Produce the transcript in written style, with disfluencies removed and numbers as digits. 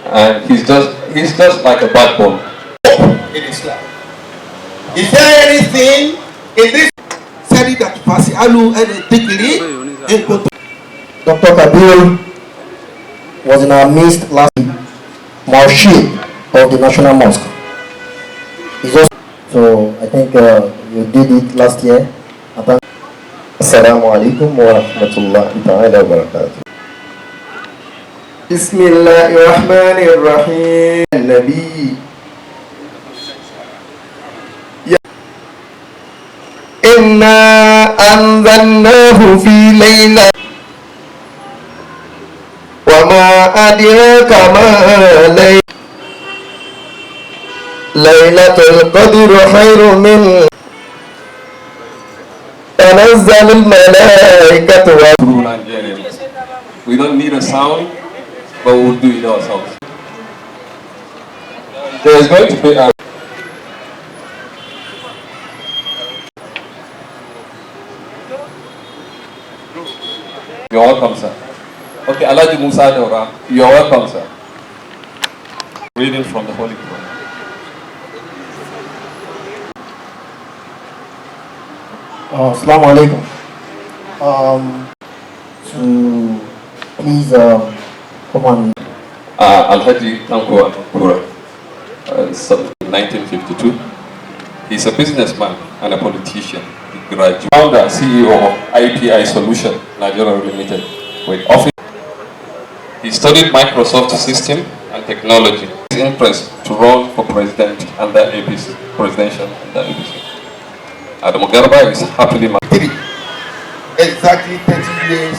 and he's just like a backbone in Islam. Is there anything in this study that Fasialu and degree in Dr. Kabir was in our midst last week, Marshid of the National Mosque. He's also, so I think you did it last year. Assalamu alaikum wa rahmatullahi ta'ala wa barakatuh. Bismillahirrahmanirrahim. Nabi. Inna anzalnahu fi layla wa ma adraka ma laylatul qadri khairun min tanazzalul malaikatu wa Nigerian. We don't need a sound, but we'll do it ourselves. There's going to be a You're welcome, sir. Okay, Alaji Musa Dora, you're welcome, sir. Reading from the Holy Quran. Assalamu alaikum. To please come on. Alhaji Tanko Al-Makura, 1952. He's a businessman and a politician. He graduated, founder, CEO of IPI Solution Nigeria Limited. With office, he studied Microsoft System and Technology. His interest to run for president under APC, presidential under APC. Adam Garba is happily married. exactly 30 years